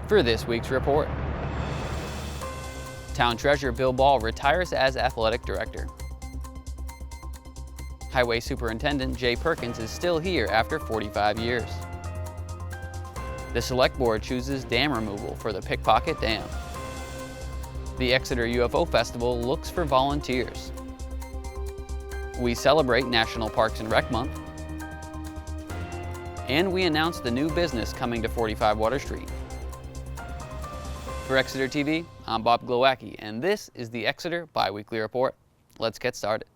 for this week's report. Town Treasurer Bill Ball retires as Athletic Director. Highway Superintendent Jay Perkins is still here after 45 years. The Select Board chooses dam removal for the Pickpocket Dam. The Exeter UFO Festival looks for volunteers. We celebrate National Parks and Rec Month. And we announce the new business coming to 45 Water Street. For Exeter TV, I'm Bob Glowacki, and this is the Exeter Biweekly Report. Let's get started.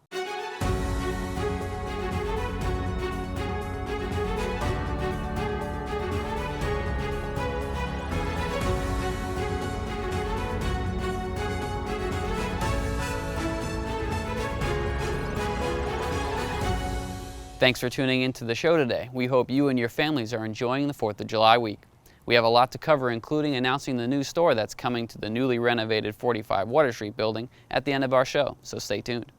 Thanks for tuning into the show today. We hope you and your families are enjoying the 4th of July week. We have a lot to cover, including announcing the new store that's coming to the newly renovated 45 Water Street building at the end of our show, so stay tuned.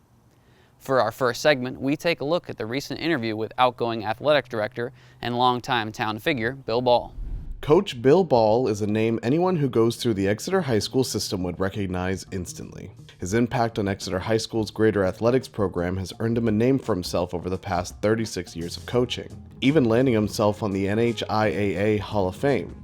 For our first segment, we take a look at the recent interview with outgoing athletic director and longtime town figure Bill Ball. Coach Bill Ball is a name anyone who goes through the Exeter High School system would recognize instantly. His impact on Exeter High School's greater athletics program has earned him a name for himself over the past 36 years of coaching, even landing himself on the NHIAA Hall of Fame.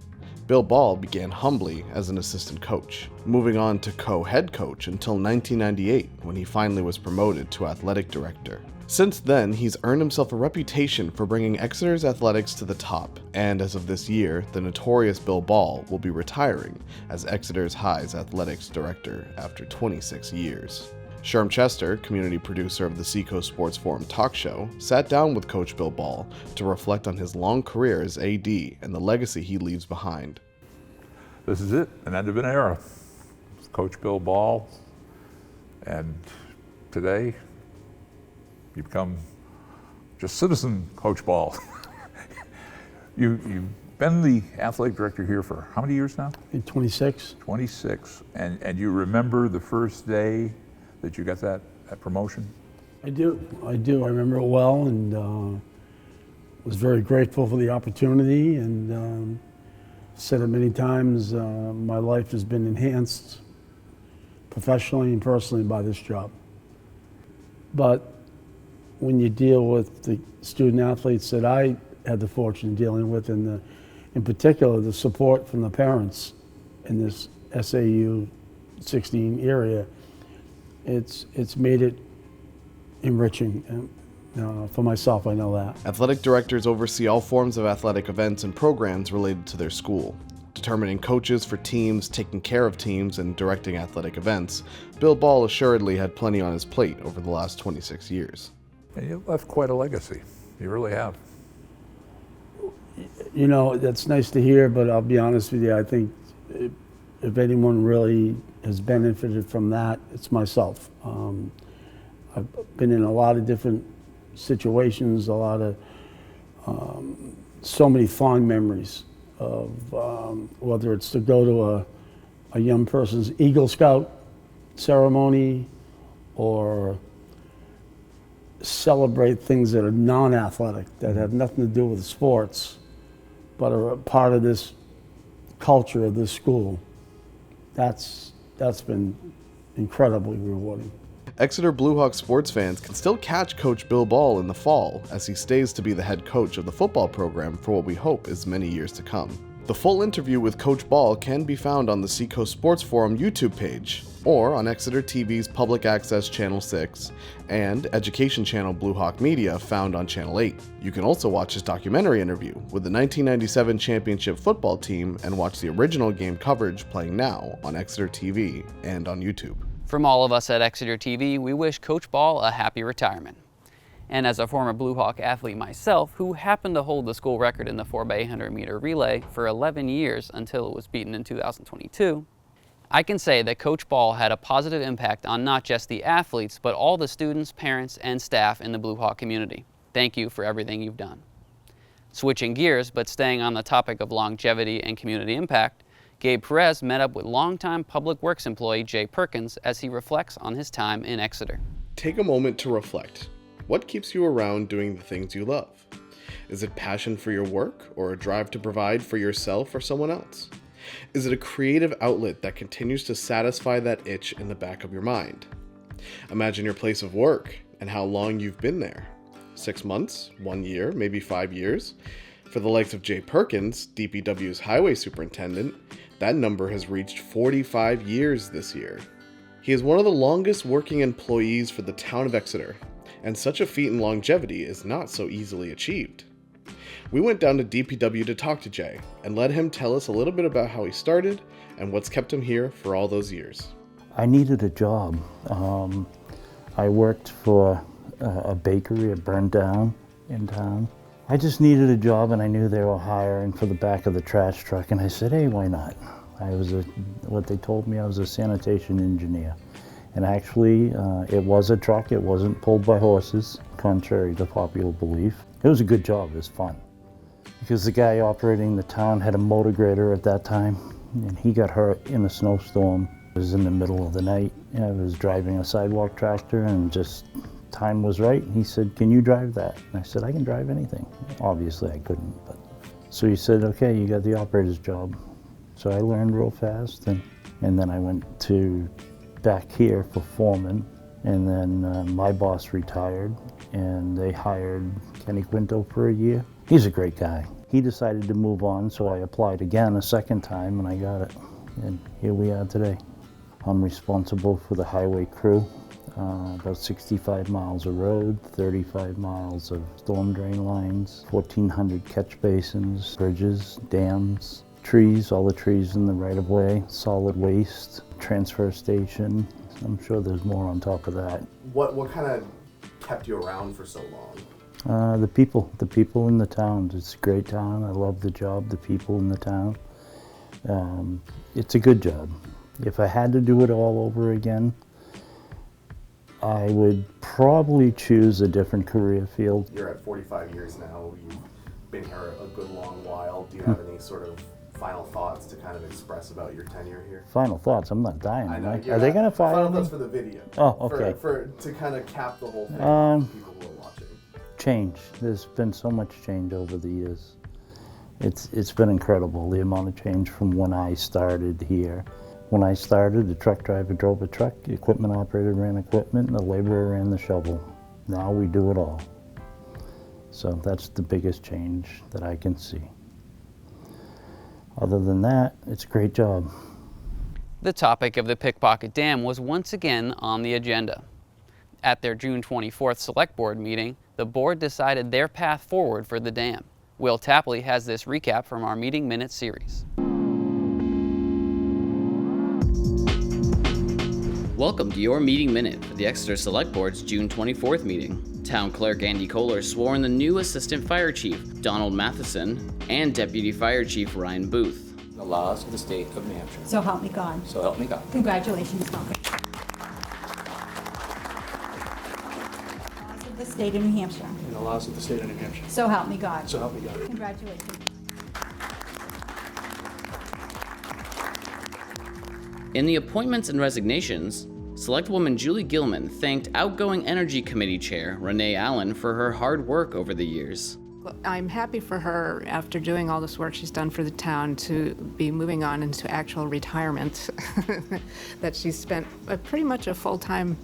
Bill Ball began humbly as an assistant coach, moving on to co-head coach until 1998 when he finally was promoted to athletic director. Since then, he's earned himself a reputation for bringing Exeter's athletics to the top, and as of this year, the notorious Bill Ball will be retiring as Exeter's High's athletics director after 26 years. Sherm Chester, community producer of the Seacoast Sports Forum talk show, sat down with Coach Bill Ball to reflect on his long career as AD and the legacy he leaves behind. This is it, an end of an era. Coach Bill Ball, and today, you become just citizen Coach Ball. You've been the athletic director here for how many years now? 26. 26. And you remember the first day that you got that promotion? I do. I remember it well, and was very grateful for the opportunity, and said it many times, my life has been enhanced professionally and personally by this job. But when you deal with the student athletes that I had the fortune of dealing with, and in particular the support from the parents in this SAU 16 area, it's made it enriching. For myself, I know that. Athletic directors oversee all forms of athletic events and programs related to their school. Determining coaches for teams, taking care of teams, and directing athletic events, Bill Ball assuredly had plenty on his plate over the last 26 years. And you left quite a legacy. You really have. You know, that's nice to hear, but I'll be honest with you, I think if anyone really has benefited from that, it's myself. I've been in a lot of different situations, a lot of, so many fond memories of whether it's to go to a young person's Eagle Scout ceremony or celebrate things that are non-athletic, that have nothing to do with sports, but are a part of this culture of this school. That's been incredibly rewarding. Exeter Bluehawk sports fans can still catch Coach Bill Ball in the fall as he stays to be the head coach of the football program for what we hope is many years to come. The full interview with Coach Ball can be found on the Seacoast Sports Forum YouTube page, or on Exeter TV's Public Access Channel 6 and Education Channel Bluehawk Media found on Channel 8. You can also watch his documentary interview with the 1997 championship football team and watch the original game coverage playing now on Exeter TV and on YouTube. From all of us at Exeter TV, we wish Coach Ball a happy retirement. And as a former Blue Hawk athlete myself, who happened to hold the school record in the 4x800 meter relay for 11 years until it was beaten in 2022, I can say that Coach Ball had a positive impact on not just the athletes, but all the students, parents, and staff in the Blue Hawk community. Thank you for everything you've done. Switching gears, but staying on the topic of longevity and community impact, Gabe Perez met up with longtime Public Works employee Jay Perkins as he reflects on his time in Exeter. Take a moment to reflect. What keeps you around doing the things you love? Is it passion for your work or a drive to provide for yourself or someone else? Is it a creative outlet that continues to satisfy that itch in the back of your mind? Imagine your place of work and how long you've been there. 6 months, 1 year, maybe 5 years. For the likes of Jay Perkins, DPW's highway superintendent, that number has reached 45 years this year. He is one of the longest working employees for the town of Exeter, and such a feat in longevity is not so easily achieved. We went down to DPW to talk to Jay and let him tell us a little bit about how he started and what's kept him here for all those years. I needed a job. I worked for a bakery, it burned down in town. I just needed a job, and I knew they were hiring for the back of the trash truck, and I said, hey, why not? What they told me, I was a sanitation engineer. And actually, it was a truck, it wasn't pulled by horses, contrary to popular belief. It was a good job, it was fun. Because the guy operating the town had a motor grader at that time, and he got hurt in a snowstorm. It was in the middle of the night. I was driving a sidewalk tractor, and just time was right. He said, can you drive that? And I said, I can drive anything. Obviously I couldn't, but. So he said, okay, you got the operator's job. So I learned real fast, and then I went back here for foreman, and then my boss retired, and they hired Kenny Quinto for a year. He's a great guy. He decided to move on, so I applied again a second time, and I got it. And here we are today. I'm responsible for the highway crew. About 65 miles of road, 35 miles of storm drain lines, 1,400 catch basins, bridges, dams, trees, all the trees in the right-of-way, solid waste, transfer station. I'm sure there's more on top of that. What kind of kept you around for so long? The people in the town. It's a great town. I love the job, the people in the town. It's a good job. If I had to do it all over again, I would probably choose a different career field. You're at 45 years now. You've been here a good long while. Do you have any sort of final thoughts to kind of express about your tenure here? Final thoughts? I'm not dying. I know. Are they going to fire Final me? thoughts for the video. Oh, okay. To kind of cap the whole thing for people who are watching. Change. There's been so much change over the years. It's been incredible, the amount of change from when I started here. When I started, the truck driver drove a truck, the equipment operator ran equipment, and the laborer ran the shovel. Now we do it all. So that's the biggest change that I can see. Other than that, it's a great job. The topic of the Pickpocket Dam was once again on the agenda. At their June 24th Select Board meeting, the board decided their path forward for the dam. Will Tapley has this recap from our Meeting Minutes series. Welcome to your meeting minute for the Exeter Select Board's June 24th meeting. Town Clerk Andy Kohler swore in the new Assistant Fire Chief, Donald Matheson, and Deputy Fire Chief Ryan Booth. The laws of the state of New Hampshire. So help me God. So help me God. Congratulations, Malcolm. Laws of the state of New Hampshire. And the laws of the state of New Hampshire. So help me God. So help me God. Congratulations. In the appointments and resignations, Selectwoman Julie Gilman thanked outgoing Energy Committee Chair Renee Allen for her hard work over the years. I'm happy for her, after doing all this work she's done for the town, to be moving on into actual retirement. That she's spent pretty much a full-time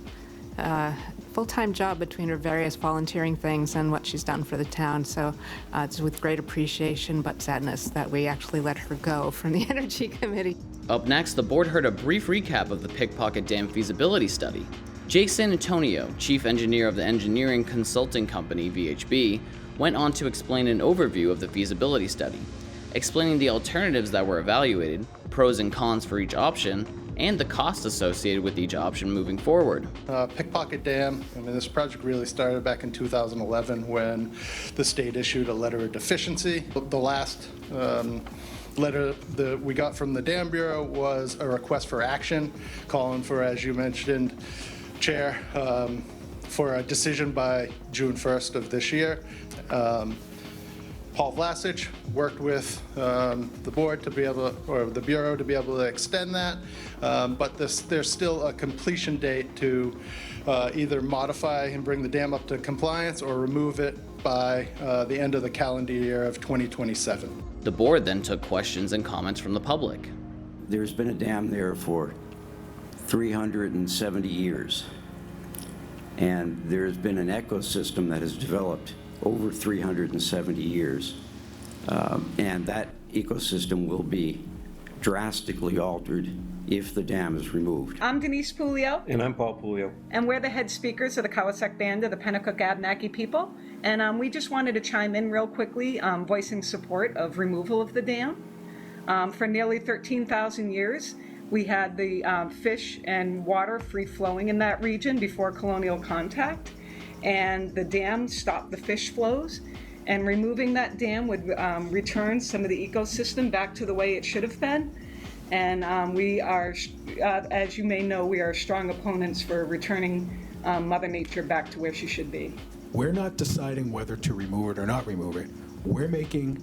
job between her various volunteering things and what she's done for the town. So it's with great appreciation but sadness that we actually let her go from the Energy Committee. Up next, the board heard a brief recap of the Pickpocket Dam feasibility study. Jake San Antonio, chief engineer of the engineering consulting company VHB, went on to explain an overview of the feasibility study, explaining the alternatives that were evaluated, pros and cons for each option, and the costs associated with each option moving forward. Pickpocket Dam, this project really started back in 2011 when the state issued a letter of deficiency. The last letter that we got from the Dam Bureau was a request for action, calling for, as you mentioned, Chair, for a decision by June 1st of this year. Paul Vlasich worked with the board to be able, or the Bureau to be able to extend that, but there's still a completion date to either modify and bring the dam up to compliance or remove it by the end of the calendar year of 2027. The board then took questions and comments from the public. There's been a dam there for 370 years, and there's been an ecosystem that has developed over 370 years, and that ecosystem will be drastically altered if the dam is removed. I'm Denise Pulio. And I'm Paul Pulio. And we're the head speakers of the Kawasek Band of the Pennacook Abenaki people. And we just wanted to chime in real quickly, voicing support of removal of the dam. For nearly 13,000 years, we had the fish and water free-flowing in that region before colonial contact. And the dam stopped the fish flows. And removing that dam would return some of the ecosystem back to the way it should have been. And we are, as you may know, we are strong opponents for returning Mother Nature back to where she should be. We're not deciding whether to remove it or not remove it. We're making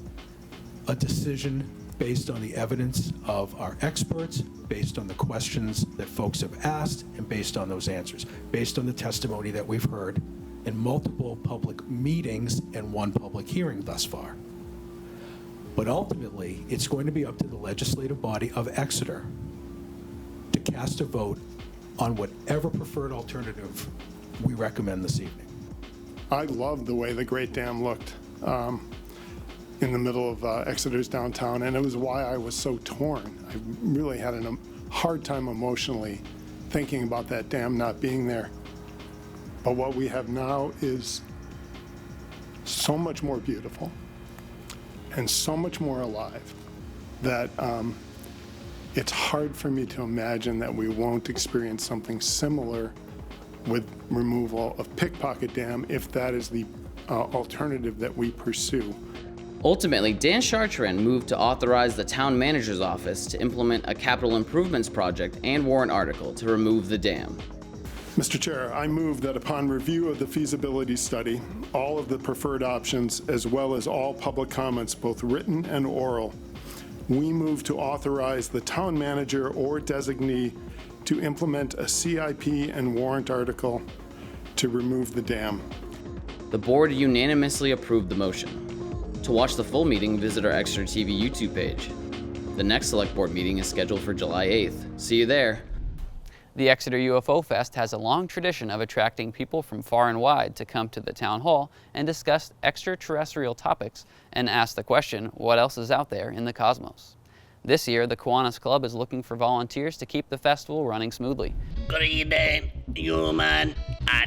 a decision based on the evidence of our experts, based on the questions that folks have asked, and based on those answers, based on the testimony that we've heard in multiple public meetings and one public hearing thus far. But ultimately, it's going to be up to the legislative body of Exeter to cast a vote on whatever preferred alternative we recommend this evening. I loved the way the Great Dam looked in the middle of Exeter's downtown, and it was why I was so torn. I really had a hard time emotionally thinking about that dam not being there. But what we have now is so much more beautiful and so much more alive that it's hard for me to imagine that we won't experience something similar with removal of Pickpocket Dam if that is the alternative that we pursue. Ultimately, Dan Chartrand moved to authorize the town manager's office to implement a capital improvements project and warrant article to remove the dam. Mr. Chair, I move that upon review of the feasibility study, all of the preferred options, as well as all public comments, both written and oral, we move to authorize the town manager or designee to implement a CIP and warrant article to remove the dam. The board unanimously approved the motion. To watch the full meeting, visit our Exeter TV YouTube page. The next select board meeting is scheduled for July 8th. See you there. The Exeter UFO Fest has a long tradition of attracting people from far and wide to come to the town hall and discuss extraterrestrial topics and ask the question, what else is out there in the cosmos? This year, the Kiwanis Club is looking for volunteers to keep the festival running smoothly. Good evening, human. I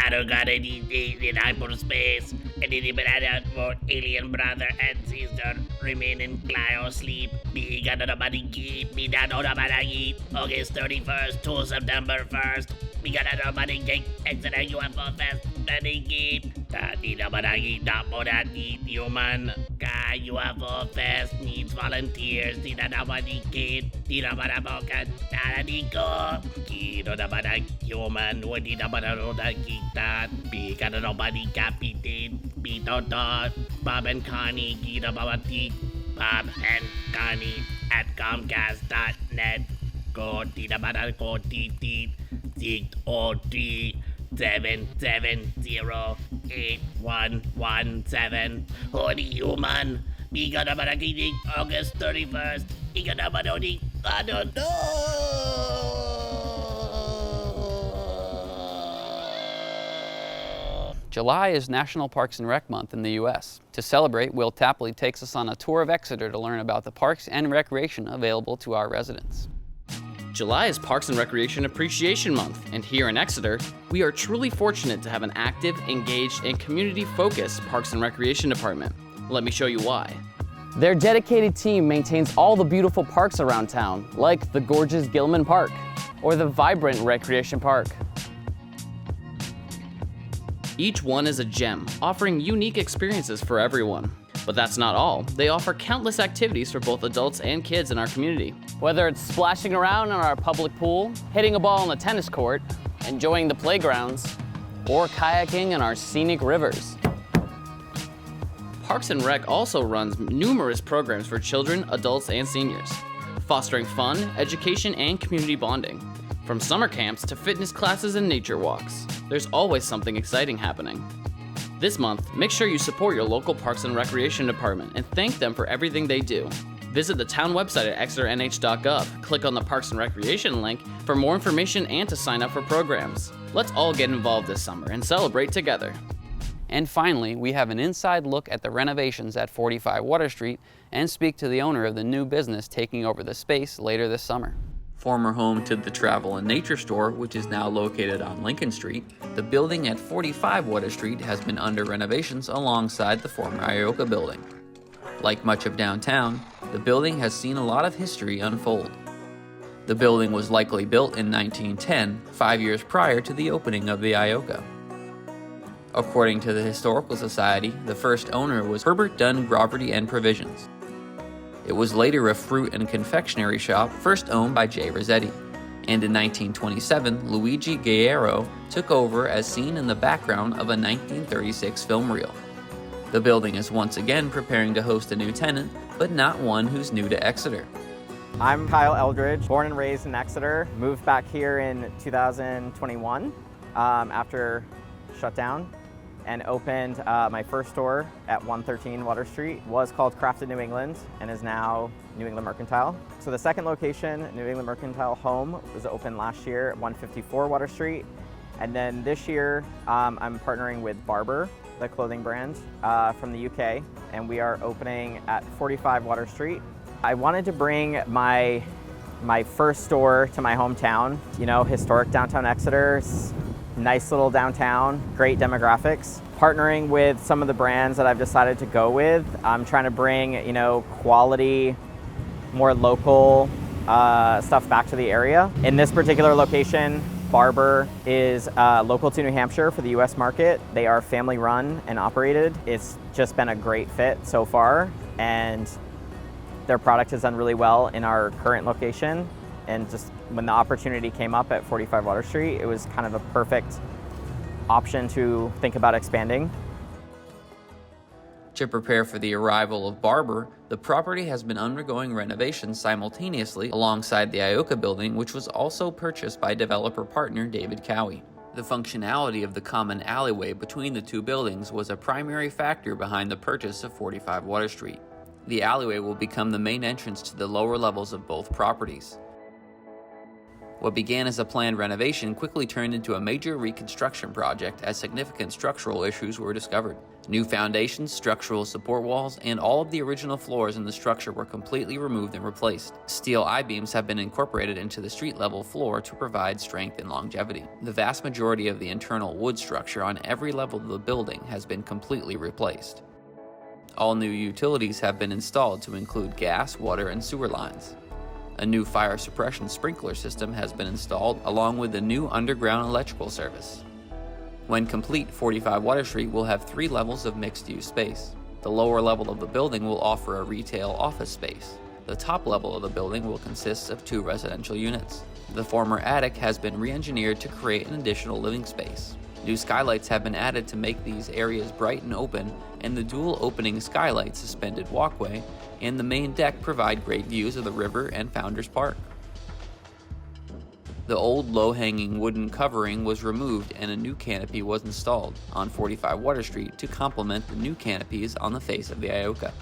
don't got any in hyperspace. And any for alien brother and sister remain in cryo sleep. Me got nobody keep me down on August 31st to September 1st. We got nobody get Exeter UFO Fest and keep. Human. UFO Fest needs volunteers. Nobody kid. Human. What did Be got nobody captain. Be Bob and Connie. Bob and Connie at Comcast.net. Go go 603-770-8117. Holy human. We got about a August 31st. We got about only I don't know. July is National Parks and Rec Month in the U.S. To celebrate, Will Tapley takes us on a tour of Exeter to learn about the parks and recreation available to our residents. July is Parks and Recreation Appreciation Month, and here in Exeter, we are truly fortunate to have an active, engaged, and community-focused Parks and Recreation Department. Let me show you why. Their dedicated team maintains all the beautiful parks around town, like the gorgeous Gilman Park, or the vibrant Recreation Park. Each one is a gem, offering unique experiences for everyone. But that's not all. They offer countless activities for both adults and kids in our community. Whether it's splashing around in our public pool, hitting a ball on the tennis court, enjoying the playgrounds, or kayaking in our scenic rivers. Parks and Rec also runs numerous programs for children, adults, and seniors, fostering fun, education, and community bonding, from summer camps to fitness classes and nature walks. There's always something exciting happening. This month, make sure you support your local Parks and Recreation Department and thank them for everything they do. Visit the town website at exeternh.gov, click on the Parks and Recreation link for more information and to sign up for programs. Let's all get involved this summer and celebrate together. And finally, we have an inside look at the renovations at 45 Water Street and speak to the owner of the new business taking over the space later this summer. Former home to the Travel and Nature Store, which is now located on Lincoln Street, the building at 45 Water Street has been under renovations alongside the former Ioka building. Like much of downtown, the building has seen a lot of history unfold. The building was likely built in 1910, 5 years prior to the opening of the Ioka. According to the Historical Society, the first owner was Herbert Dunn Groverty and Provisions. It was later a fruit and confectionery shop first owned by J. Rossetti, and in 1927, Luigi Guerriero took over as seen in the background of a 1936 film reel. The building is once again preparing to host a new tenant, but not one who's new to Exeter. I'm Kyle Eldridge, born and raised in Exeter, moved back here in 2021 after shutdown, and opened my first store at 113 Water Street. Was called Crafted New England and is now New England Mercantile. So the second location, New England Mercantile Home, was opened last year at 154 Water Street. And then this year, I'm partnering with Barber, the clothing brand from the UK, and we are opening at 45 Water Street. I wanted to bring my first store to my hometown. You know, historic downtown Exeter, nice little downtown, great demographics. Partnering with some of the brands that I've decided to go with, I'm trying to bring, you know, quality, more local stuff back to the area. In this particular location, Barber is local to New Hampshire for the US market. They are family run and operated. It's just been a great fit so far, and their product has done really well in our current location. And just when the opportunity came up at 45 Water Street, it was kind of a perfect option to think about expanding. To prepare for the arrival of Barber, the property has been undergoing renovations simultaneously alongside the Ioka building, which was also purchased by developer partner David Cowie. The functionality of the common alleyway between the two buildings was a primary factor behind the purchase of 45 Water Street. The alleyway will become the main entrance to the lower levels of both properties. What began as a planned renovation quickly turned into a major reconstruction project as significant structural issues were discovered. New foundations, structural support walls, and all of the original floors in the structure were completely removed and replaced. Steel I-beams have been incorporated into the street-level floor to provide strength and longevity. The vast majority of the internal wood structure on every level of the building has been completely replaced. All new utilities have been installed to include gas, water, and sewer lines. A new fire suppression sprinkler system has been installed, along with a new underground electrical service. When complete, 45 Water Street will have 3 levels of mixed-use space. The lower level of the building will offer a retail office space. The top level of the building will consist of 2 residential units. The former attic has been re-engineered to create an additional living space. New skylights have been added to make these areas bright and open, and the dual opening skylight suspended walkway and the main deck provide great views of the river and Founders Park. The old low-hanging wooden covering was removed and a new canopy was installed on 45 Water Street to complement the new canopies on the face of the Ioka.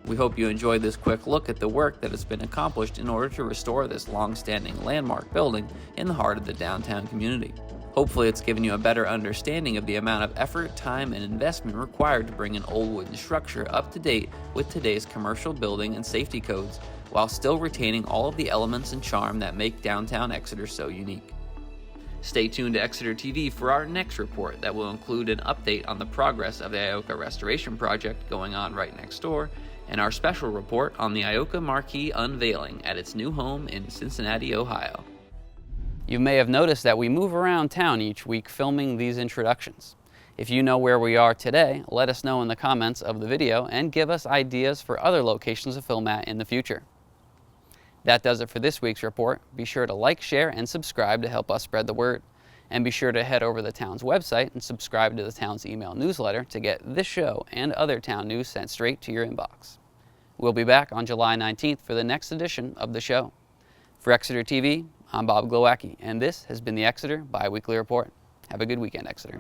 We hope you enjoyed this quick look at the work that has been accomplished in order to restore this long-standing landmark building in the heart of the downtown community. Hopefully it's given you a better understanding of the amount of effort, time, and investment required to bring an old wooden structure up to date with today's commercial building and safety codes, while still retaining all of the elements and charm that make downtown Exeter so unique. Stay tuned to Exeter TV for our next report that will include an update on the progress of the Ioka restoration project going on right next door, and our special report on the Ioka Marquee unveiling at its new home in Cincinnati, Ohio. You may have noticed that we move around town each week filming these introductions. If you know where we are today, let us know in the comments of the video and give us ideas for other locations to film at in the future. That does it for this week's report. Be sure to like, share, and subscribe to help us spread the word. And be sure to head over to the town's website and subscribe to the town's email newsletter to get this show and other town news sent straight to your inbox. We'll be back on July 19th for the next edition of the show. For Exeter TV, I'm Bob Glowacki, and this has been the Exeter Biweekly Report. Have a good weekend, Exeter.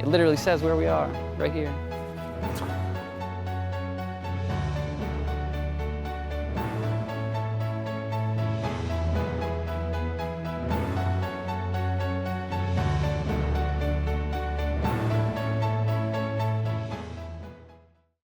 It literally says where we are, right here.